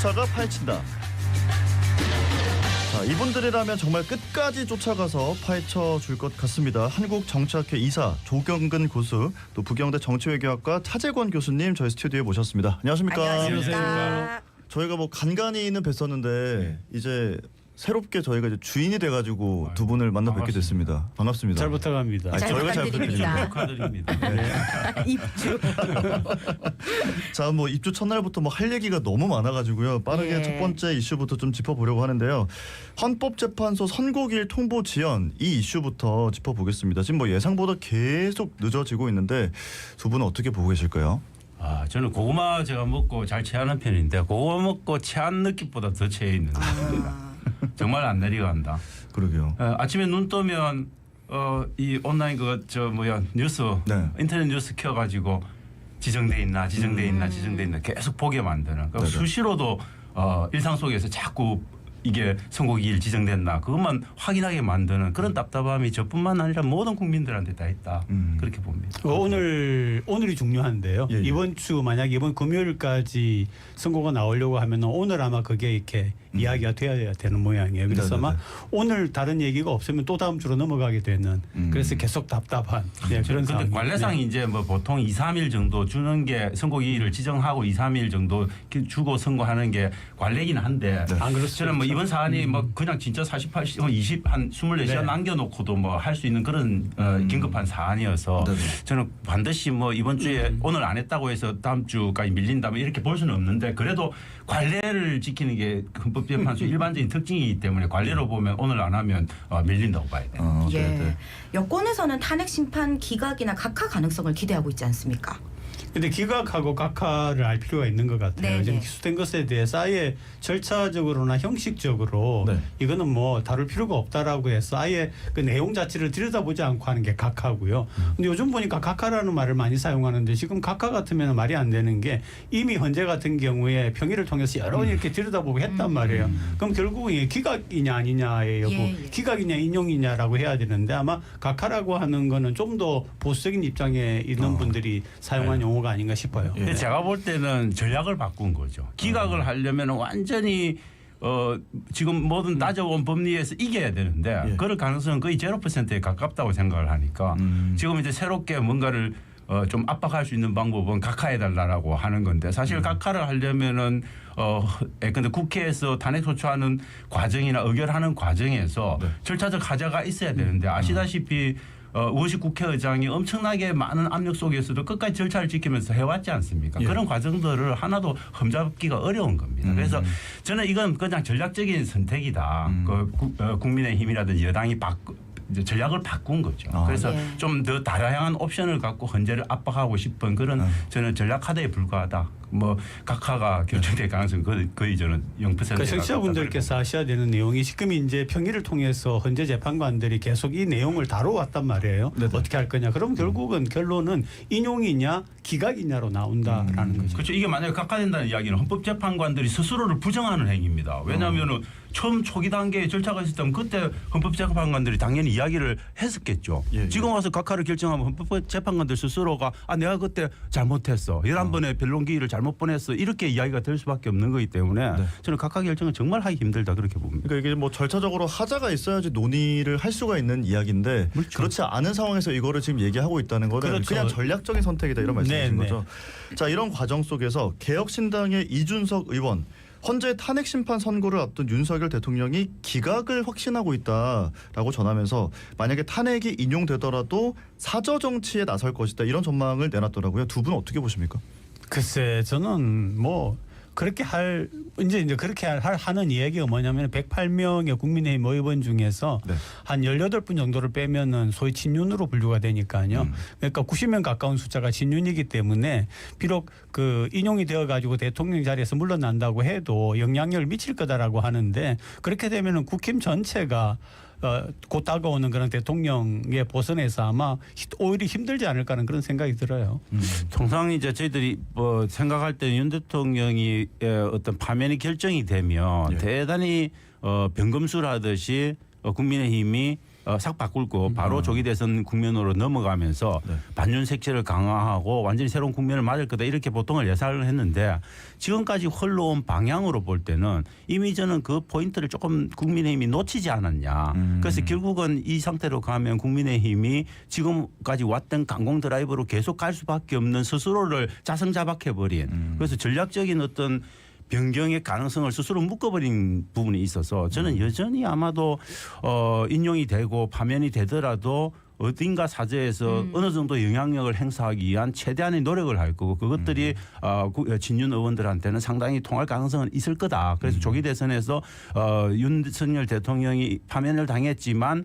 정치사가 파헤친다. 자, 이분들이라면 정말 끝까지 쫓아가서 파헤쳐 줄 것 같습니다. 한국정치학회 이사 조경근 교수, 또 부경대 정치외교학과 차재권 교수님 저희 스튜디오에 모셨습니다. 안녕하십니까? 안녕하십니까? 저희가 뭐 간간히는 뵀었는데 이제 새롭게 저희가 이제 주인이 돼가지고 두 분을 만나 뵙게 됐습니다. 반갑습니다. 잘 부탁합니다. 아니, 저희가 잘 부탁드립니다. 축하드립니다. 입주. 자, 뭐 입주 첫날부터 뭐 할 얘기가 너무 많아가지고요. 빠르게 예. 첫 번째 이슈부터 좀 짚어보려고 하는데요. 헌법재판소 선고일 통보 지연 이 이슈부터 짚어보겠습니다. 지금 뭐 예상보다 계속 늦어지고 있는데 두 분은 어떻게 보고 계실까요? 저는 고구마 제가 먹고 잘 체하는 편인데 고구마 먹고 체한 느낌보다 더 체해 있는 겁니다. 정말 안 내려간다. 그러게요. 아침에 눈 뜨면 이 온라인 뉴스 네. 인터넷 뉴스 켜가지고 지정돼 있나 계속 보게 만드는. 그러니까 네네. 수시로도 일상 속에서 자꾸 이게 선고기일 지정됐나 그것만 확인하게 만드는 그런 답답함이 저뿐만 아니라 모든 국민들한테 다 있다. 그렇게 봅니다. 오늘이 중요한데요. 예, 예. 이번 주 만약 이번 금요일까지 선고가 나오려고 하면 오늘 아마 그게 이렇게 이야기가 돼야 되는 모양이에요. 그래서 네네네. 아마 오늘 다른 얘기가 없으면 또 다음 주로 넘어가게 되는 그래서 계속 답답한 그런 그런데 상황. 관례상 이제 뭐 보통 2, 3일 정도 주는 게 선고기일을 지정하고 2, 3일 정도 주고 선고하는 게 관례긴 한데 안 그렇죠. 저는 뭐 이번 사안이 뭐 그냥 진짜 48시간, 24시간 네. 남겨놓고도 뭐 할 수 있는 그런 긴급한 사안이어서 네네. 저는 반드시 뭐 이번 주에 오늘 안 했다고 해서 다음 주까지 밀린다면 이렇게 볼 수는 없는데 그래도 관례를 지키는 게 헌법재판소 일반적인 특징이기 때문에 관례로 보면 오늘 안 하면 밀린다고 봐야 돼요. 예. 네. 여권에서는 탄핵 심판 기각이나 각하 가능성을 기대하고 있지 않습니까? 근데 기각하고 각하를 알 필요가 있는 것 같아요. 네네. 지금 기소된 것에 대해서 아예 절차적으로나 형식적으로 네. 이거는 뭐 다룰 필요가 없다라고 해서 아예 그 내용 자체를 들여다보지 않고 하는 게 각하고요. 근데 요즘 보니까 각하라는 말을 많이 사용하는데 지금 각하 같으면 말이 안 되는 게 이미 헌재 같은 경우에 평의를 통해서 여러 번 이렇게 들여다보고 했단 말이에요. 그럼 결국은 이게 기각이냐 아니냐의 여부, 예, 예. 기각이냐 인용이냐라고 해야 되는데 아마 각하라고 하는 거는 좀 더 보수적인 입장에 있는 분들이 사용한 용어가 아닌가 싶어요. 예. 근데 제가 볼 때는 전략을 바꾼 거죠. 기각을 하려면 완전히 지금 모든 따져본 법리에서 이겨야 되는데 예. 그럴 가능성은 거의 0%에 가깝다고 생각을 하니까 지금 이제 새롭게 뭔가를 좀 압박할 수 있는 방법은 각하해달라고 하는 건데 사실 각하를 하려면은 근데 국회에서 탄핵 소추하는 과정이나 의결하는 과정에서 네. 절차적 하자가 있어야 되는데 아시다시피 우호식 국회의장이 엄청나게 많은 압력 속에서도 끝까지 절차를 지키면서 해왔지 않습니까? 예. 그런 과정들을 하나도 흠잡기가 어려운 겁니다. 그래서 저는 이건 그냥 전략적인 선택이다. 국민의힘이라든지 여당이 이제 전략을 바꾼 거죠. 그래서 예. 좀 더 다양한 옵션을 갖고 헌재를 압박하고 싶은 그런 저는 전략 카드에 불과하다. 뭐 각하가 결정될 가능성은 거의 저는 0%. 그 청취자분들께서 아셔야 되는 내용이 지금 이제 평의를 통해서 헌재 재판관들이 계속 이 내용을 다뤄왔단 말이에요. 네네. 어떻게 할 거냐. 그럼 결국은 결론은 인용이냐 기각이냐로 나온다라는 거죠. 그렇죠. 이게 만약에 각하된다는 이야기는 헌법재판관들이 스스로를 부정하는 행위입니다. 왜냐하면 처음 초기 단계에 절차가 있었다면 그때 헌법재판관들이 당연히 이야기를 했었겠죠. 예. 지금 와서 각하를 결정하면 헌법재판관들 스스로가 내가 그때 잘못했어. 11번의 변론기일을 잘못 보냈어. 이렇게 이야기가 될 수밖에 없는 거기 때문에 네. 저는 각하 결정은 정말 하기 힘들다 그렇게 봅니다. 그러니까 이게 뭐 절차적으로 하자가 있어야지 논의를 할 수가 있는 이야기인데 그렇죠. 그렇지 않은 상황에서 이거를 지금 얘기하고 있다는 거는 그렇죠. 그냥 전략적인 선택이다 이런 말씀이신 네, 거죠. 자, 이런 과정 속에서 개혁신당의 이준석 의원 헌재 탄핵 심판 선고를 앞둔 윤석열 대통령이 기각을 확신하고 있다라고 전하면서 만약에 탄핵이 인용되더라도 사저 정치에 나설 것이다 이런 전망을 내놨더라고요. 두 분 어떻게 보십니까? 글쎄 저는 뭐 그렇게 이제 그렇게 하는 이야기가 뭐냐면 108명의 국민의힘 의원 중에서 네. 한 18분 정도를 빼면은 소위 친윤으로 분류가 되니까요. 그러니까 90명 가까운 숫자가 친윤이기 때문에 비록 그 인용이 되어 가지고 대통령 자리에서 물러난다고 해도 영향력을 미칠 거다라고 하는데 그렇게 되면은 국힘 전체가 곧 다가오는 그런 대통령에 벗어나서 아마 오히려 힘들지 않을까 하는 그런 생각이 들어요. 통상 이제 저희들이 뭐 생각할 때 윤 대통령이 어떤 파면이 결정이 되면 예. 대단히 변검술 하듯이 국민의힘이 싹 바꾸고 바로 아. 조기 대선 국면으로 넘어가면서 네. 반윤 색채를 강화하고 완전히 새로운 국면을 맞을 거다 이렇게 보통을 예상을 했는데 지금까지 흘러온 방향으로 볼 때는 이미 저는 그 포인트를 조금 국민의힘이 놓치지 않았냐. 그래서 결국은 이 상태로 가면 국민의힘이 지금까지 왔던 강공 드라이브로 계속 갈 수밖에 없는 스스로를 자성자박해버린 그래서 전략적인 어떤 변경의 가능성을 스스로 묶어버린 부분이 있어서 저는 여전히 아마도 인용이 되고 파면이 되더라도 어딘가 사저에서 어느 정도 영향력을 행사하기 위한 최대한의 노력을 할 거고 그것들이 진윤 의원들한테는 상당히 통할 가능성은 있을 거다. 그래서 조기 대선에서 윤석열 대통령이 파면을 당했지만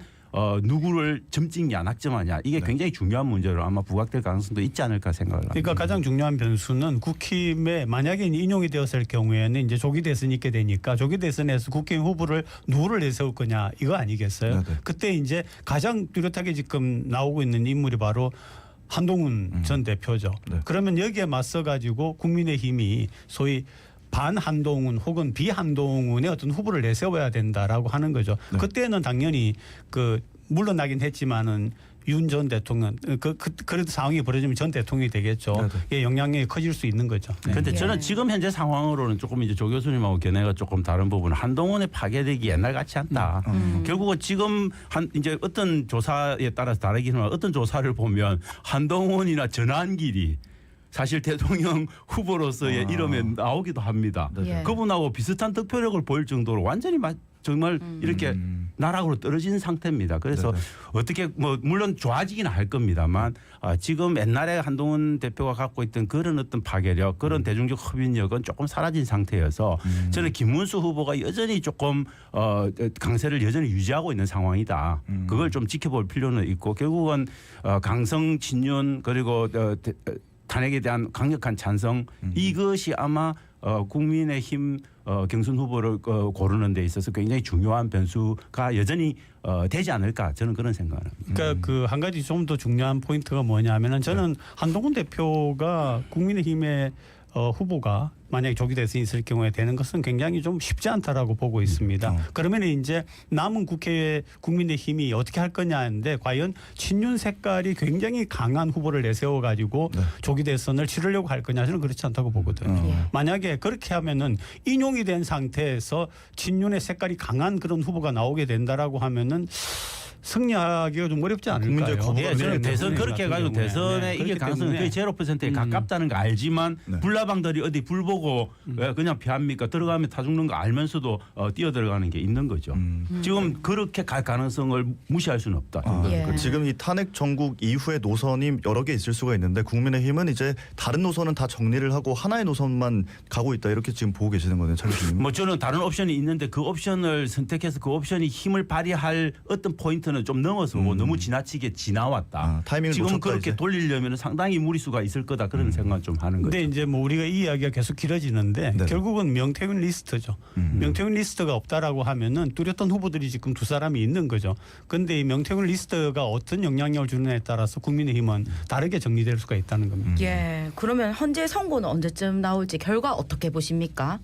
누구를 점찍냐 낙점하냐 이게 굉장히 중요한 문제로 아마 부각될 가능성도 있지 않을까 생각을 합니다. 그러니까 가장 중요한 변수는 국힘에 만약에 인용이 되었을 경우에는 이제 조기 대선이 있게 되니까 조기 대선에서 국힘 후보를 누구를 내세울 거냐 이거 아니겠어요? 네네. 그때 이제 가장 뚜렷하게 지금 나오고 있는 인물이 바로 한동훈 전 대표죠. 네. 그러면 여기에 맞서 가지고 국민의힘이 소위 반한동훈 혹은 비한동훈의 어떤 후보를 내세워야 된다라고 하는 거죠. 네. 그때는 당연히 그 물러나긴 했지만은 윤 전 대통령 그래도 상황이 벌어지면 전 대통령이 되겠죠. 네, 예, 영향력이 커질 수 있는 거죠. 네. 그런데 예. 저는 지금 현재 상황으로는 조금 이제 조 교수님하고 견해가 조금 다른 부분은 한동훈의 파괴력이 옛날 같지 않다. 결국은 지금 이제 어떤 조사에 따라서 다르긴 하지만 어떤 조사를 보면 한동훈이나 전환길이 사실 대통령 후보로서의 이름에 나오기도 합니다. 예. 그분하고 비슷한 득표력을 보일 정도로 완전히 정말 이렇게 나락으로 떨어진 상태입니다. 그래서 네네. 어떻게 뭐 물론 좋아지기는 할 겁니다만 지금 옛날에 한동훈 대표가 갖고 있던 그런 어떤 파괴력, 그런 대중적 흡인력은 조금 사라진 상태여서 저는 김문수 후보가 여전히 조금 강세를 여전히 유지하고 있는 상황이다. 그걸 좀 지켜볼 필요는 있고 결국은 강성 진윤 그리고 탄핵에 대한 강력한 찬성 이것이 아마 국민의힘 경선 후보를 고르는 데 있어서 굉장히 중요한 변수가 여전히 되지 않을까 저는 그런 생각을 합니다. 그러니까 그 한 가지 좀 더 중요한 포인트가 뭐냐면은 저는 한동훈 대표가 국민의힘의 후보가 만약에 조기 대선이 있을 경우에 되는 것은 굉장히 좀 쉽지 않다라고 보고 있습니다. 그러면 이제 남은 국회에 국민의힘이 어떻게 할 거냐 하는데 과연 친윤 색깔이 굉장히 강한 후보를 내세워 가지고 조기 대선을 치르려고 할 거냐 저는 그렇지 않다고 보거든요. 예. 만약에 그렇게 하면은 인용이 된 상태에서 친윤의 색깔이 강한 그런 후보가 나오게 된다라고 하면은 승리하기가 좀 어렵지 않을까요? 국민들 거부가 예, 저는 네, 대선 그렇게 해가지고 대선에 이길 가능성은 거의 0%에 가깝다는 거 알지만 네. 불나방들이 어디 불 보고 그냥 피합니까? 들어가면 타 죽는 거 알면서도 뛰어 들어가는 게 있는 거죠. 지금 그렇게 갈 가능성을 무시할 수는 없다. 예. 그 지금 이 탄핵 전국 이후의 노선이 여러 개 있을 수가 있는데 국민의힘은 이제 다른 노선은 다 정리를 하고 하나의 노선만 가고 있다 이렇게 지금 보고 계시는 거네요, 차 교수님. 뭐 저는 다른 옵션이 있는데 그 옵션을 선택해서 그 옵션이 힘을 발휘할 어떤 포인트는 좀 넘어서 너무 지나치게 지나왔다. 타이밍을 지금 놓쳤다, 그렇게 이제. 돌리려면 상당히 무리수가 있을 거다 그런 생각 좀 하는 거죠. 근데 이제 뭐 우리가 이 이야기가 계속 길어지는데 네. 결국은 명태균 리스트죠. 명태균 리스트가 없다라고 하면은 뚜렷한 후보들이 지금 두 사람이 있는 거죠. 근데 이 명태균 리스트가 어떤 영향력을 주느냐에 따라서 국민의힘은 다르게 정리될 수가 있다는 겁니다. 예. 그러면 현재 선고는 언제쯤 나올지 결과 어떻게 보십니까?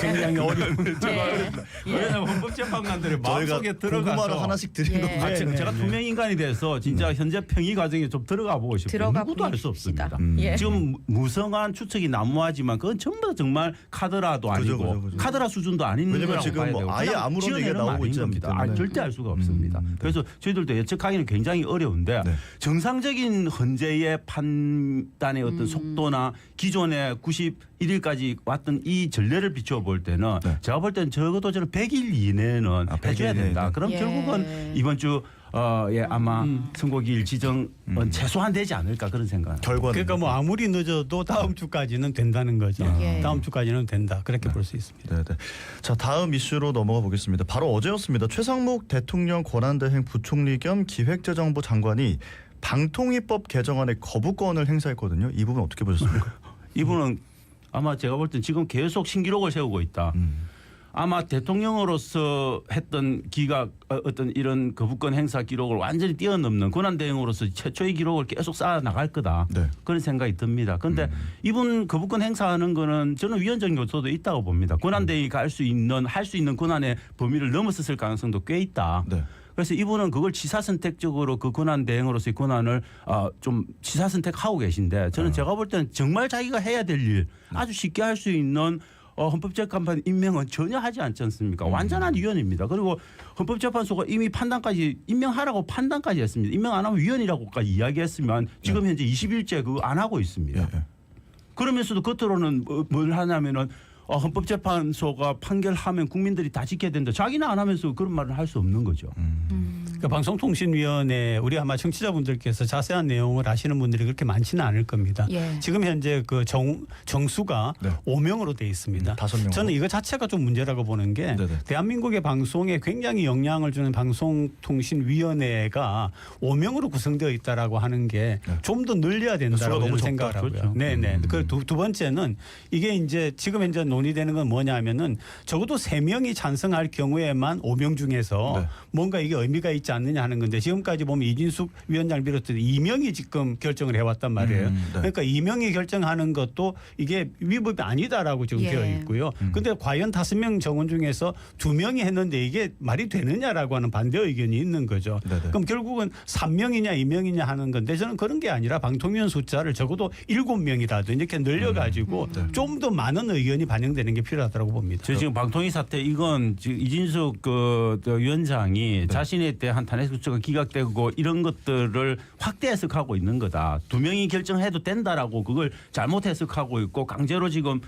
굉장히 어려운 예. 왜냐하면 헌법재판관들의 저희가 마음속에 고구마를 들어가서 하나씩 드리는 예. 거. 제가 투명 인간이 돼서 진짜 현재 평의 과정에 좀 들어가 보고 싶어요. 들어가 누구도 알 수 보십시다. 없습니다. 예. 지금 무성한 추측이 난무하지만 그건 전부 다 정말 카드라도 아니고 그죠. 카드라 수준도 아닌 왜냐면 거라고 지금 봐야 뭐 되고 아예 그냥 아무런 얘기가 지어내는 나오고 아닌 있지 않기 겁니다. 때문에. 절대 알 수가 없습니다. 네. 그래서 저희들도 예측하기는 굉장히 어려운데 네. 정상적인 헌재의 판단의 어떤 속도나 기존의 91일까지 왔던 이 전례를 비춰볼 때는 네. 제가 볼 때는 적어도 저는 100일 이내는 100일 해줘야 된다. 이내는. 그럼 예. 결국은 이번 주 아마 선고기일 지정은 최소한 되지 않을까 그런 생각. 결과는. 그러니까 뭐 아무리 늦어도 다음 주까지는 된다는 거죠. 예. 다음 주까지는 된다. 그렇게 볼 수 있습니다. 네네. 자, 다음 이슈로 넘어가 보겠습니다. 바로 어제였습니다. 최상목 대통령 권한대행 부총리 겸 기획재정부 장관이 방통위법 개정안의 거부권을 행사했거든요. 이 부분 어떻게 보셨습니까? 이분은 아마 제가 볼 땐 지금 계속 신기록을 세우고 있다. 아마 대통령으로서 했던 기각 어떤 이런 거부권 행사 기록을 완전히 뛰어넘는 권한대행으로서 최초의 기록을 계속 쌓아 나갈 거다. 네. 그런 생각이 듭니다. 그런데 이분 거부권 행사하는 거는 저는 위헌적인 요소도 있다고 봅니다. 권한대행이 할 수 있는 권한의 범위를 넘어섰을 가능성도 꽤 있다. 네. 그래서 이분은 그걸 취사 선택적으로 그 권한 대행으로서의 권한을 좀 취사 선택하고 계신데 저는 제가 볼 때는 정말 자기가 해야 될 일 아주 쉽게 할 수 있는 헌법재판관 임명은 전혀 하지 않지 않습니까? 완전한 위헌입니다. 그리고 헌법재판소가 이미 판단까지 임명하라고 판단까지 했습니다. 임명 안 하면 위헌이라고까지 이야기했으면 지금 현재 20일째 그거 안 하고 있습니다. 그러면서도 겉으로는 뭘 하냐면은 헌법재판소가 판결하면 국민들이 다 지켜야 된다. 자기는 안 하면서 그런 말을 할 수 없는 거죠. 그러니까 방송통신위원회 우리 아마 청취자분들께서 자세한 내용을 아시는 분들이 그렇게 많지는 않을 겁니다. 예. 지금 현재 그 정수가 네. 5명으로 돼 있습니다. 5명. 저는 이거 자체가 좀 문제라고 보는 게 네네. 대한민국의 방송에 굉장히 영향을 주는 방송통신위원회가 5명으로 구성되어 있다라고 하는 게 좀 더 늘려야 수가 된다고 너무 저는 적다. 생각을 하고요. 그렇죠. 네네. 두 번째는 이게 이제 지금 현재 논의되는 건 뭐냐면은 적어도 3명이 찬성할 경우에만 5명 중에서 네. 뭔가 이게 의미가 있지 않느냐 하는 건데 지금까지 보면 이진숙 위원장을 비롯해서 2명이 지금 결정을 해왔단 말이에요. 네. 그러니까 2명이 결정하는 것도 이게 위법이 아니다라고 지금 예. 되어 있고요. 근데 과연 5명 정원 중에서 2명이 했는데 이게 말이 되느냐라고 하는 반대 의견이 있는 거죠. 네네. 그럼 결국은 3명이냐 2명이냐 하는 건데 저는 그런 게 아니라 방통위원 숫자를 적어도 7명이라도 이렇게 늘려가지고 좀 더 많은 의견이 반영되는 게 필요하다고 봅니다. 저 지금 방통위 사태 이건 지금 이진숙 위원장이 자신에 대한 탄핵 소추가 기각되고 이런 것들을 확대 해석하고 있는 거다. 2명이 결정해도 된다라고 그걸 잘못 해석하고 있고 강제로 지금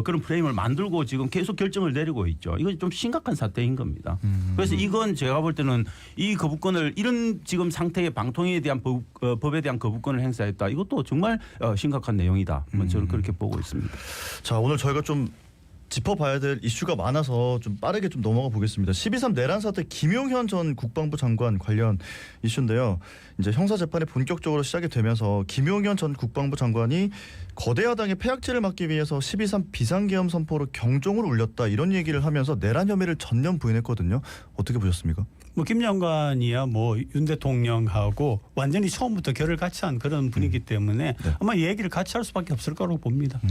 그런 프레임을 만들고 지금 계속 결정을 내리고 있죠. 이건 좀 심각한 사태인 겁니다. 그래서 이건 제가 볼 때는 이 거부권을 이런 지금 상태의 방통위에 대한 법에 대한 거부권을 행사했다. 이것도 정말 심각한 내용이다. 저는 그렇게 보고 있습니다. 자, 오늘 저희가 좀 짚어봐야 될 이슈가 많아서 좀 빠르게 좀 넘어가 보겠습니다. 12.3 내란 사태 김용현 전 국방부 장관 관련 이슈인데요. 이제 형사 재판이 본격적으로 시작이 되면서 김용현 전 국방부 장관이 거대 야당의 패악질을 막기 위해서 12.3 비상계엄 선포로 경종을 울렸다 이런 얘기를 하면서 내란 혐의를 전면 부인했거든요. 어떻게 보셨습니까? 뭐 김 장관이야 뭐 윤 대통령하고 완전히 처음부터 결을 같이 한 그런 분이기 때문에 아마 이 얘기를 같이 할 수밖에 없을 거라고 봅니다.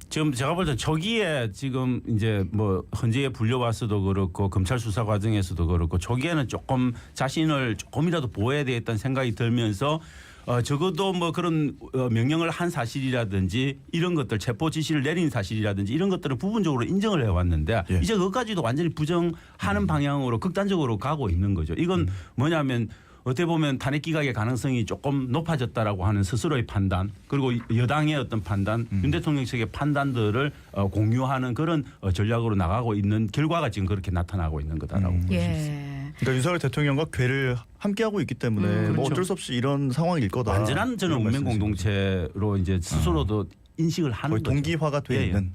지금 제가 볼 때 저기에 지금 이제 뭐 헌재에 불려왔어도 그렇고 검찰 수사 과정에서도 그렇고 저기에는 조금 자신을 조금이라도 보호해야 되겠다는 생각이 들면서 적어도 뭐 그런 명령을 한 사실이라든지 이런 것들 체포 지시를 내린 사실이라든지 이런 것들을 부분적으로 인정을 해왔는데 예. 이제 그것까지도 완전히 부정하는 방향으로 극단적으로 가고 있는 거죠. 이건 뭐냐면 어떻게 보면 탄핵 기각의 가능성이 조금 높아졌다라고 하는 스스로의 판단 그리고 여당의 어떤 판단 윤 대통령 측의 판단들을 공유하는 그런 전략으로 나가고 있는 결과가 지금 그렇게 나타나고 있는 거다라고 볼 수 있습니다. 예. 그러니까 윤석열 대통령과 괴를 함께하고 있기 때문에 뭐 그렇죠. 어쩔 수 없이 이런 상황일 거다. 완전한 저는 이런 운명 말씀이신 공동체로 이제 스스로도 인식을 하는 거의 거죠. 동기화가 돼 예, 예. 있는.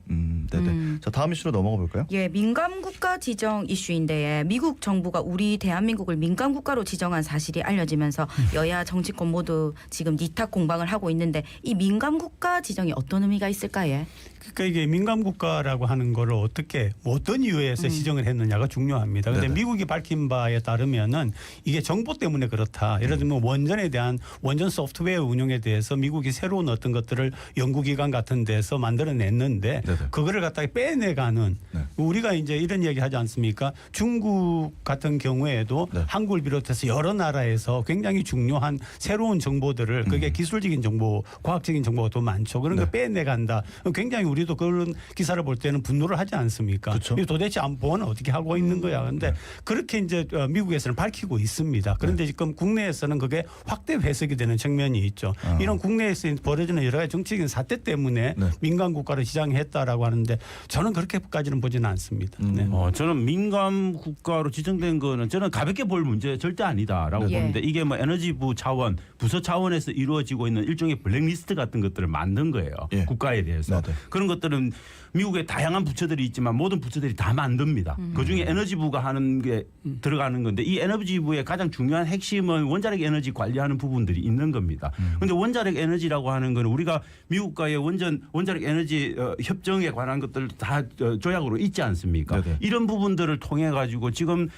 네네. 자, 다음 이슈로 넘어가 볼까요? 예, 민감국가 지정 이슈인데 미국 정부가 우리 대한민국을 민감국가로 지정한 사실이 알려지면서 여야 정치권 모두 지금 니탁 공방을 하고 있는데 이 민감국가 지정이 어떤 의미가 있을까요? 그러니까 이게 민감국가라고 하는 거를 어떻게 어떤 이유에서 지정을 했느냐가 중요합니다. 그런데 네네. 미국이 밝힌 바에 따르면은 이게 정보 때문에 그렇다. 예를 들면 원전에 대한 원전 소프트웨어 운용에 대해서 미국이 새로운 어떤 것들을 연구기관 같은 데서 만들어냈는데 네네. 그거를 갖다가 빼내가는 네. 우리가 이제 이런 얘기 하지 않습니까? 중국 같은 경우에도 네. 한국을 비롯해서 여러 나라에서 굉장히 중요한 새로운 정보들을 그게 기술적인 정보, 과학적인 정보가 더 많죠. 그런 거 네. 빼내간다. 굉장히 우리도 그런 기사를 볼 때는 분노를 하지 않습니까? 그렇죠. 이거 도대체 안보는 어떻게 하고 있는 거야. 그런데 그렇게 이제 미국에서는 밝히고 있습니다. 그런데 지금 국내에서는 그게 확대 해석이 되는 측면이 있죠. 이런 국내에서 벌어지는 여러 가지 정치적인 사태 때문에 네. 민간 국가를 지정했다라고 하는데 저는 그렇게까지는 보지는 않습니다. 네. 저는 민감 국가로 지정된 거는 저는 가볍게 볼 문제 절대 아니다라고 예. 보는데 이게 뭐 에너지부 차원, 부서 차원에서 이루어지고 있는 일종의 블랙리스트 같은 것들을 만든 거예요. 예. 국가에 대해서. 네네. 그런 것들은 미국의 다양한 부처들이 있지만 모든 부처들이 다 만듭니다. 그중에 에너지부가 하는 게 들어가는 건데 이 에너지부의 가장 중요한 핵심은 원자력 에너지 관리하는 부분들이 있는 겁니다. 그런데 원자력 에너지라고 하는 건 우리가 미국과의 원자력 에너지 협정에 관한 것들 다 조약으로 있지 않습니까? 네네. 이런 부분들을 통해 가지고 지금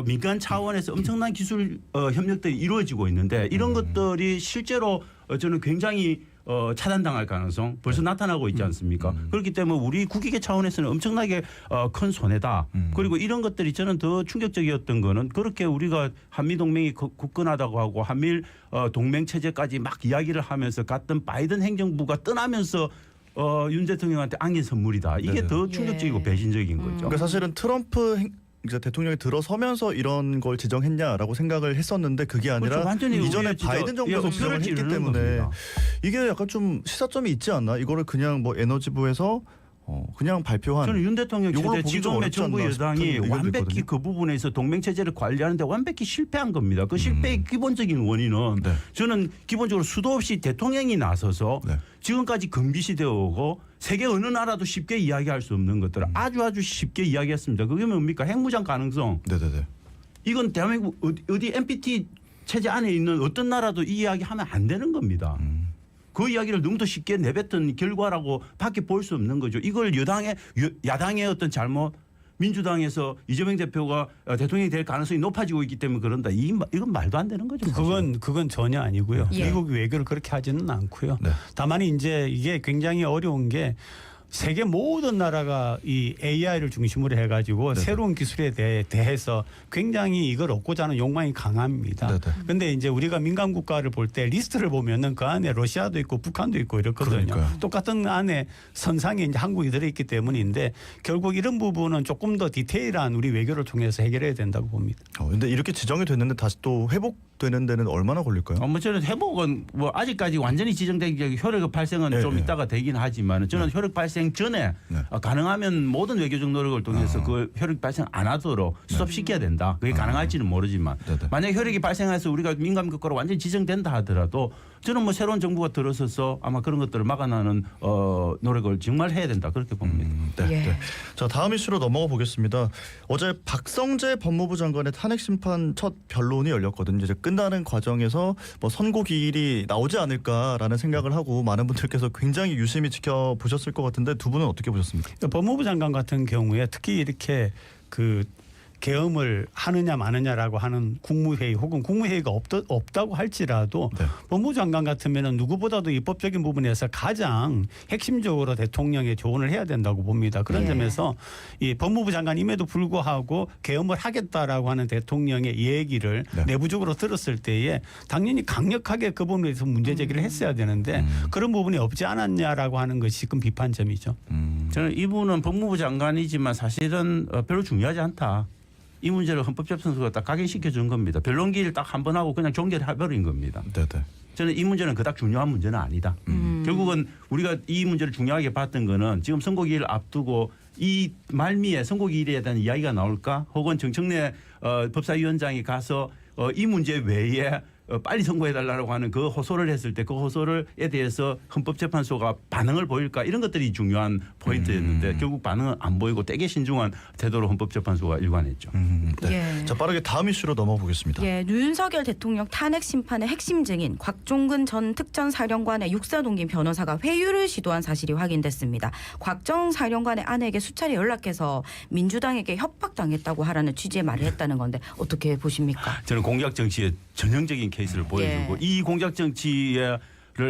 민간 차원에서 엄청난 기술 협력들이 이루어지고 있는데 이런 것들이 실제로 저는 굉장히 차단당할 가능성 벌써 나타나고 있지 않습니까? 그렇기 때문에 우리 국익의 차원에서는 엄청나게 큰 손해다. 그리고 이런 것들이 저는 더 충격적이었던 거는 그렇게 우리가 한미동맹이 굳건하다고 하고 한미일 동맹 체제까지 막 이야기를 하면서 갔던 바이든 행정부가 떠나면서 윤 대통령한테 안긴 선물이다. 이게 네네. 더 충격적이고 예. 배신적인 거죠. 그러니까 사실은 트럼프 이제 대통령이 들어서면서 이런 걸 지정했냐라고 생각을 했었는데 그게 아니라 그렇죠. 완전히 이전에 우리의 진짜 바이든 정부에서 지정을 뼈를 했기 찌르는 때문에 겁니다. 이게 약간 좀 시사점이 있지 않나? 이거를 그냥 뭐 에너지부에서 그냥 발표한 저는 윤 대통령 요걸로 체제 보기 좀 지금의 어렵지 정부 않나 여당이 싶은 의견도 완벽히 있거든요. 그 부분에서 동맹 체제를 관리하는데 완벽히 실패한 겁니다. 그 실패의 기본적인 원인은 네. 저는 기본적으로 수도 없이 대통령이 나서서 네. 지금까지 금기시되어 오고 세계 어느 나라도 쉽게 이야기할 수 없는 것들을 아주 쉽게 이야기했습니다. 그게 뭡니까? 핵무장 가능성. 네네네. 이건 대한민국 어디 NPT 체제 안에 있는 어떤 나라도 이 이야기하면 안 되는 겁니다. 그 이야기를 너무 더 쉽게 내뱉은 결과라고 밖에 볼 수 없는 거죠. 이걸 야당의 어떤 잘못, 민주당에서 이재명 대표가 대통령이 될 가능성이 높아지고 있기 때문에 그런다. 이건 말도 안 되는 거죠. 사실. 그건 전혀 아니고요. 예. 미국 외교를 그렇게 하지는 않고요. 네. 다만 이제 이게 굉장히 어려운 게 세계 모든 나라가 이 AI를 중심으로 해가지고 네네. 새로운 기술에 대해서 굉장히 이걸 얻고자 하는 욕망이 강합니다. 그런데 이제 우리가 민간 국가를 볼 때 리스트를 보면은 그 안에 러시아도 있고 북한도 있고 이렇거든요. 그러니까요. 똑같은 안에 선상에 이제 한국이 들어있기 때문인데 결국 이런 부분은 조금 더 디테일한 우리 외교를 통해서 해결해야 된다고 봅니다. 근데 이렇게 지정이 됐는데 다시 또 회복되는 데는 얼마나 걸릴까요? 뭐 저는 회복은 뭐 아직까지 완전히 지정되기 혈액 발생은 네, 좀 네. 있다가 되긴 하지만 저는 혈액 발생 전에 네. 가능하면 모든 외교적 노력을 통해서 그 혈액 발생 안 하도록 스톱시켜야 된다. 그게 가능할지는 모르지만 네네. 만약 혈액이 발생해서 우리가 민감 국가로 완전히 지정된다 하더라도 저는 뭐 새로운 정부가 들어서서 아마 그런 것들을 막아나는 노력을 정말 해야 된다 그렇게 봅니다. 네, 예. 네. 자, 다음 이슈로 넘어가 보겠습니다. 어제 박성재 법무부 장관의 탄핵 심판 첫 변론이 열렸거든요. 이제 끝나는 과정에서 뭐 선고 기일이 나오지 않을까라는 생각을 하고 많은 분들께서 굉장히 유심히 지켜보셨을 것 같은데 두 분은 어떻게 보셨습니까? 그러니까 법무부 장관 같은 경우에 특히 이렇게 그 계엄을 하느냐 마느냐라고 하는 국무회의 혹은 국무회의가 없다고 할지라도 네. 법무부 장관 같으면 누구보다도 입법적인 부분에서 가장 핵심적으로 대통령의 조언을 해야 된다고 봅니다. 그런 예. 점에서 이 법무부 장관임에도 불구하고 계엄을 하겠다라고 하는 대통령의 얘기를 네. 내부적으로 들었을 때에 당연히 강력하게 그 부분에 대해서 문제 제기를 했어야 되는데 그런 부분이 없지 않았냐라고 하는 것이 큰 비판점이죠. 저는 이분은 법무부 장관이지만 사실은 별로 중요하지 않다. 이 문제를 헌법재판소가 딱 각인시켜 준 겁니다. 변론기를 딱 한 번 하고 그냥 종결해버린 겁니다. 네네. 저는 이 문제는 그닥 중요한 문제는 아니다. 결국은 우리가 이 문제를 중요하게 봤던 거는 지금 선고기일을 앞두고 이 말미에 선고기일에 대한 이야기가 나올까 혹은 정청래 법사위원장이 가서 이 문제 외에 빨리 선고해달라고 하는 그 호소를 했을 때 그 호소를에 대해서 헌법재판소가 반응을 보일까 이런 것들이 중요한 포인트였는데 결국 반응은 안 보이고 되게 신중한 태도로 헌법재판소가 일관했죠. 네. 예. 자, 빠르게 다음 이슈로 넘어가 보겠습니다. 예, 윤석열 대통령 탄핵 심판의 핵심 증인 곽종근 전 특전사령관의 육사동기 변호사가 회유를 시도한 사실이 확인됐습니다. 곽정 사령관의 아내에게 수차례 연락해서 민주당에게 협박당했다고 하라는 취지의 말을 했다는 건데 어떻게 보십니까? 저는 공작 정치의 전형적인 케이스를 보여주고 이 공작 정치를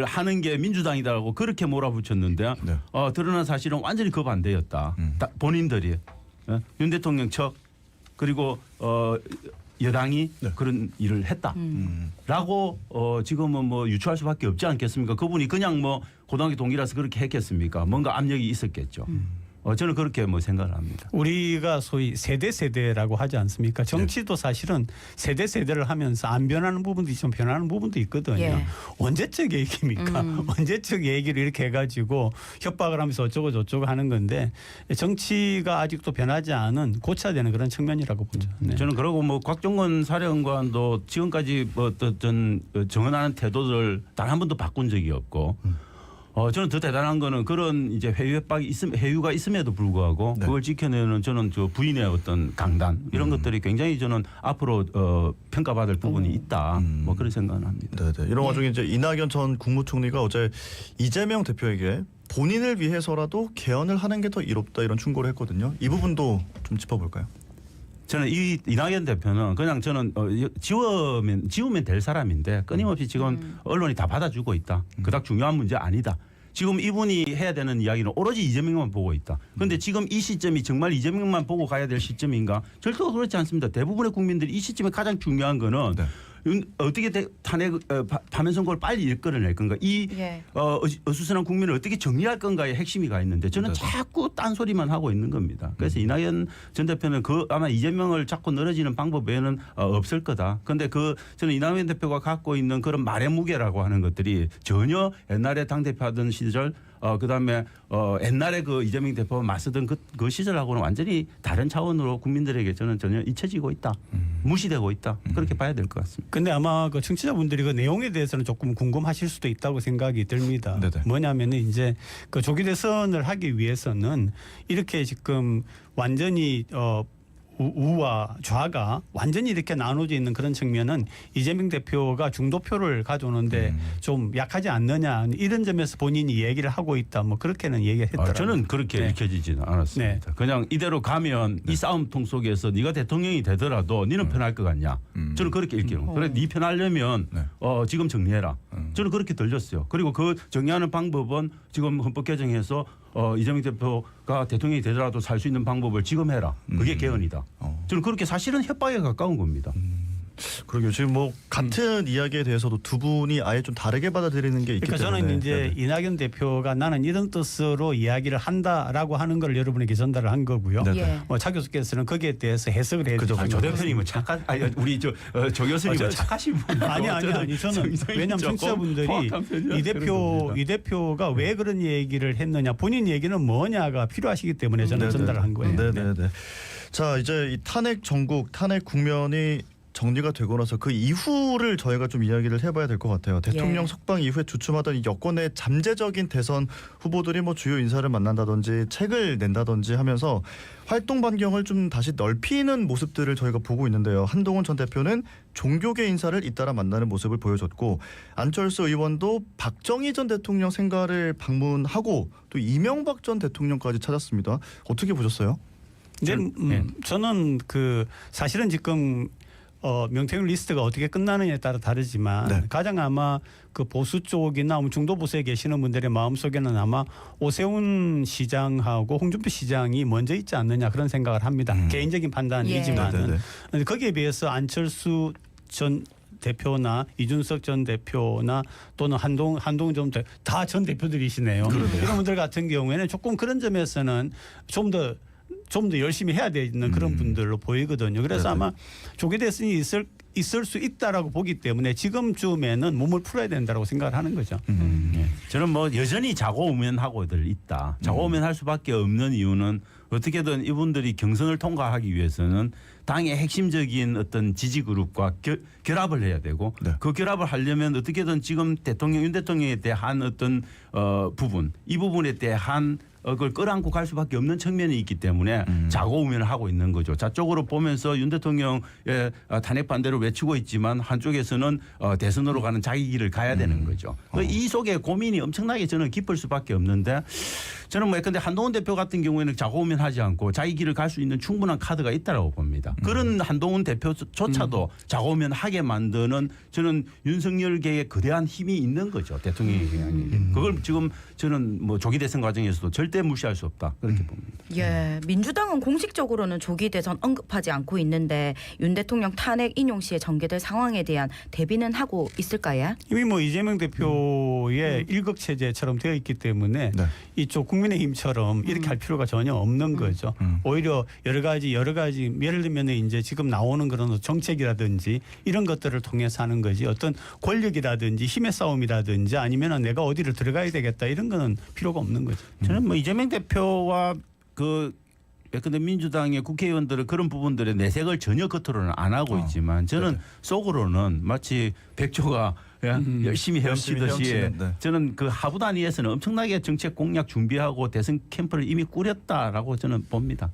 하는 게 민주당이다라고 그렇게 몰아붙였는데 네. 드러난 사실은 완전히 그 반대였다. 본인들이 윤 대통령 측 그리고 여당이 네. 그런 일을 했다라고 지금은 뭐 유추할 수밖에 없지 않겠습니까? 그분이 그냥 뭐 고등학교 동기라서 그렇게 했겠습니까? 뭔가 압력이 있었겠죠. 저는 그렇게 뭐 생각을 합니다. 우리가 소위 세대라고 하지 않습니까? 정치도 사실은 세대를 하면서 안 변하는 부분도 있지만 변하는 부분도 있거든요. 예. 언제적 얘기입니까? 언제적 얘기를 이렇게 해가지고 협박을 하면서 어쩌고 저쩌고 하는 건데 정치가 아직도 변하지 않은 고쳐야 되는 그런 측면이라고 보죠. 네. 저는 그러고 뭐 곽종건 사령관도 지금까지 뭐 어떤 정언하는 태도를 단 한 번도 바꾼 적이 없고 저는 더 대단한 거는 그런 이제 회유가 있음에도 불구하고 네. 그걸 지켜내는 저는 저 부인의 어떤 강단 이런 것들이 굉장히 저는 앞으로 평가받을 부분이 있다. 뭐 그런 생각을 합니다. 네네. 이런 와중에 이제 이낙연 전 국무총리가 어제 이재명 대표에게 본인을 위해서라도 개헌을 하는 게 더 이롭다 이런 충고를 했거든요. 이 부분도 좀 짚어볼까요? 저는 이낙연 대표는 그냥 저는 지우면 될 사람인데 끊임없이 지금 언론이 다 받아주고 있다. 그닥 중요한 문제 아니다. 지금 이분이 해야 되는 이야기는 오로지 이재명만 보고 있다. 그런데 지금 이 시점이 정말 이재명만 보고 가야 될 시점인가? 절대로 그렇지 않습니다. 대부분의 국민들이 이 시점에 가장 중요한 거는 네. 어떻게 탄핵 파면 선고를 빨리 이끌어낼 건가? 이 예. 어수선한 국민을 어떻게 정리할 건가에 핵심이 가 있는데 저는 자꾸 딴소리만 하고 있는 겁니다. 그래서 이낙연 전 대표는 아마 이재명을 자꾸 늘어지는 방법 외에는 없을 거다. 그런데 저는 이낙연 대표가 갖고 있는 그런 말의 무게라고 하는 것들이 전혀 옛날에 당대표 하던 시절 그다음에 옛날에 그 이재명 대표가 맞서던 그 시절하고는 완전히 다른 차원으로 국민들에게 저는 전혀 잊혀지고 있다. 무시되고 있다. 그렇게 봐야 될 것 같습니다. 근데 아마 그 청취자분들이 그 내용에 대해서는 조금 궁금하실 수도 있다고 생각이 듭니다. 네네. 뭐냐면은 이제 그 조기 대선을 하기 위해서는 이렇게 지금 완전히 우와 좌가 완전히 이렇게 나눠져 있는 그런 측면은 이재명 대표가 중도표를 가져오는데 좀 약하지 않느냐 이런 점에서 본인이 얘기를 하고 있다 뭐 그렇게는 얘기했더라고요. 저는 그렇게 네. 읽혀지지는 않았습니다. 네. 그냥 이대로 가면 이 싸움통 속에서 네가 대통령이 되더라도 너는 편할 것 같냐. 저는 그렇게 읽기로. 그래 네 편하려면 네. 지금 정리해라. 저는 그렇게 들렸어요. 그리고 그 정리하는 방법은 지금 헌법 개정해서 이재명 대표가 대통령이 되더라도 살 수 있는 방법을 지금 해라. 그게 개헌이다. 저는 그렇게 사실은 협박에 가까운 겁니다. 그러게요. 지금 뭐 같은 이야기에 대해서도 두 분이 아예 좀 다르게 받아들이는 게 있기 그러니까 때문에. 저는 이제 네네. 이낙연 대표가 나는 이런 뜻으로 이야기를 한다라고 하는 걸 여러분에게 전달을 한 거고요. 네네. 예. 차 교수께서는 거기에 대해서 해석을 해 그죠, 주시는 조 거죠. 대표님은 우리 조 교수님은 착하신 분. 아니 저는 왜냐하면 청취자분들이 이 대표가 왜 그런 얘기를 했느냐 본인 얘기는 뭐냐가 필요하시기 때문에 저는 네네. 전달을 한 거예요. 네네네. 자 이제 이 탄핵 전국 탄핵 국면이 정리가 되고 나서 그 이후를 저희가 좀 이야기를 해봐야 될 것 같아요. 대통령 예. 석방 이후에 주춤하던 이 여권의 잠재적인 대선 후보들이 뭐 주요 인사를 만난다든지 책을 낸다든지 하면서 활동 반경을 좀 다시 넓히는 모습들을 저희가 보고 있는데요. 한동훈 전 대표는 종교계 인사를 잇따라 만나는 모습을 보여줬고 안철수 의원도 박정희 전 대통령 생가를 방문하고 또 이명박 전 대통령까지 찾았습니다. 어떻게 보셨어요? 근데 저는 그 사실은 지금 명태균 리스트가 어떻게 끝나느냐에 따라 다르지만 네. 가장 아마 그 보수 쪽이나 중도 보수에 계시는 분들의 마음속에는 아마 오세훈 시장하고 홍준표 시장이 먼저 있지 않느냐 그런 생각을 합니다. 개인적인 판단이지만은 네네네. 근데 거기에 비해서 안철수 전 대표나 이준석 전 대표나 또는 한동훈 전 대표 다 전 대표들이시네요. 이런 분들 같은 경우에는 조금 그런 점에서는 좀 더 열심히 해야 되는 그런 분들로 보이거든요. 그래서 네네. 아마 조기 대선이 있을 수 있다라고 보기 때문에 지금쯤에는 몸을 풀어야 된다고 생각을 하는 거죠. 저는 뭐 여전히 자고우면하고들 있다. 자고우면할 수밖에 없는 이유는 어떻게든 이분들이 경선을 통과하기 위해서는 당의 핵심적인 어떤 지지 그룹과 결합을 해야 되고 네. 그 결합을 하려면 어떻게든 지금 윤 대통령에 대한 어떤 부분 이 부분에 대한 그걸 끌어안고 갈 수밖에 없는 측면이 있기 때문에 자고우면을 하고 있는 거죠. 저쪽으로 보면서 윤 대통령의 탄핵 반대를 외치고 있지만 한쪽에서는 대선으로 가는 자기 길을 가야 되는 거죠. 이 속에 고민이 엄청나게 저는 깊을 수밖에 없는데 저는 뭐 근데 한동훈 대표 같은 경우에는 자고우면하지 않고 자기 길을 갈 수 있는 충분한 카드가 있다라고 봅니다. 그런 한동훈 대표조차도 자고우면하게 만드는 저는 윤석열계의 거대한 힘이 있는 거죠. 대통령의 영향이. 그걸 지금 저는 뭐 조기 대선 과정에서도 절대 무시할 수 없다 그렇게 봅니다. 예, 민주당은 공식적으로는 조기 대선 언급하지 않고 있는데 윤 대통령 탄핵 인용 시에 전개될 상황에 대한 대비는 하고 있을까요? 이미 뭐 이재명 대표의 일극 체제처럼 되어 있기 때문에 네. 이쪽 국민의힘처럼 이렇게 할 필요가 전혀 없는 거죠. 오히려 여러 가지 예를 들면 이제 지금 나오는 그런 정책이라든지 이런 것들을 통해서 하는 거지 어떤 권력이라든지 힘의 싸움이라든지 아니면 내가 어디를 들어가야 되겠다 이런 거는 필요가 없는 거죠. 저는 뭐 이재명 대표와 근데 민주당의 국회의원들은 그런 부분들의 내색을 전혀 겉으로는 안 하고 있지만 저는 속으로는 마치 백조가 열심히 헤엄치듯이 헤엄치는, 네. 저는 그 하부 단위에서는 엄청나게 정책 공약 준비하고 대선 캠프를 이미 꾸렸다라고 저는 봅니다.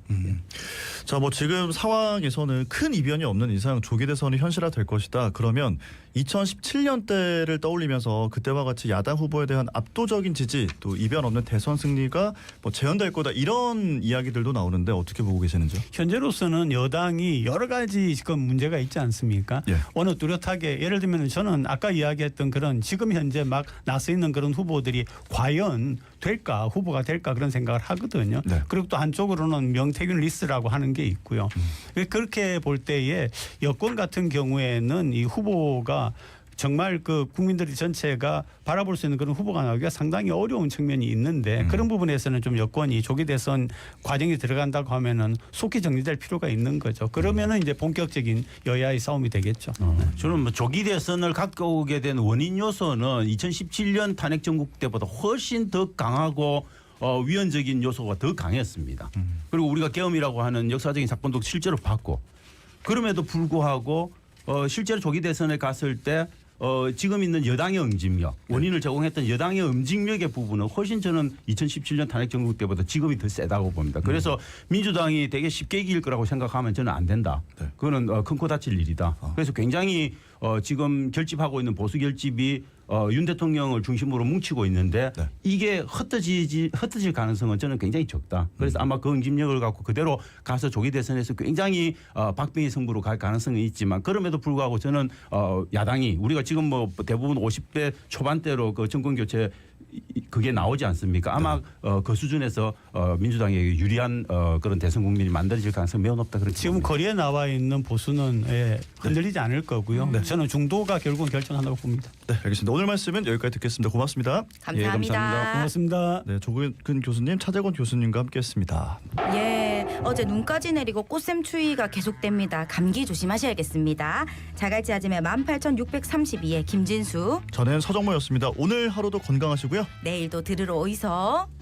자, 뭐 지금 상황에서는 큰 이변이 없는 이상 조기 대선이 현실화될 것이다. 그러면 2017년 때를 떠올리면서 그때와 같이 야당 후보에 대한 압도적인 지지 또 이변 없는 대선 승리가 뭐 재현될 거다 이런 이야기들도 나오는데 어떻게 보고 계시는지요? 현재로서는 여당이 여러 가지 지금 문제가 있지 않습니까? 예. 어느 뚜렷하게 예를 들면 저는 아까 이야기했던 그런 지금 현재 막 나서 있는 그런 후보들이 과연 될까 후보가 될까 그런 생각을 하거든요. 네. 그리고 또 한쪽으로는 명태균 리스트라고 하는 게 있고요. 그렇게 볼 때에 여권 같은 경우에는 이 후보가 정말 그 국민들이 전체가 바라볼 수 있는 그런 후보가 나오기가 상당히 어려운 측면이 있는데 그런 부분에서는 좀 여권이 조기 대선 과정이 들어간다고 하면은 속히 정리될 필요가 있는 거죠. 그러면은 이제 본격적인 여야의 싸움이 되겠죠. 저는 뭐 조기 대선을 가까우게 된 원인 요소는 2017년 탄핵 정국 때보다 훨씬 더 강하고 위헌적인 요소가 더 강했습니다. 그리고 우리가 계엄이라고 하는 역사적인 사건도 실제로 봤고 그럼에도 불구하고 실제로 조기 대선에 갔을 때 지금 있는 여당의 응집력, 원인을 제공했던 여당의 응집력의 부분은 훨씬 저는 2017년 탄핵 정국 때보다 지금이 더 세다고 봅니다. 그래서 민주당이 되게 쉽게 이길 거라고 생각하면 저는 안 된다. 네. 그거는 큰 코 다칠 일이다. 그래서 굉장히 지금 결집하고 있는 보수 결집이 윤 대통령을 중심으로 뭉치고 있는데 네. 이게 흩어질 가능성은 저는 굉장히 적다. 그래서 아마 그 응집력을 갖고 그대로 가서 조기 대선에서 굉장히 박빙의 승부로 갈 가능성은 있지만 그럼에도 불구하고 저는 야당이 우리가 지금 뭐 대부분 50대 초반대로 그 정권 교체 그게 나오지 않습니까? 아마 그 수준에서 민주당에게 유리한 그런 대선 국민이 만들어질 가능성이 매우 높다. 그렇게 지금 봅니다. 거리에 나와 있는 보수는 흔들리지 않을 거고요. 저는 중도가 결국은 결정한다고 봅니다. 네, 알겠습니다. 오늘 말씀은 여기까지 듣겠습니다. 고맙습니다. 감사합니다. 감사합니다. 고맙습니다. 네, 조근 교수님, 차재권 교수님과 함께했습니다. 예, 어제 눈까지 내리고 꽃샘 추위가 계속됩니다. 감기 조심하셔야겠습니다. 자갈치 아침에 18,632의 김진수. 저는 서정모였습니다. 오늘 하루도 건강하시고요. 내일도 들으러 오이소.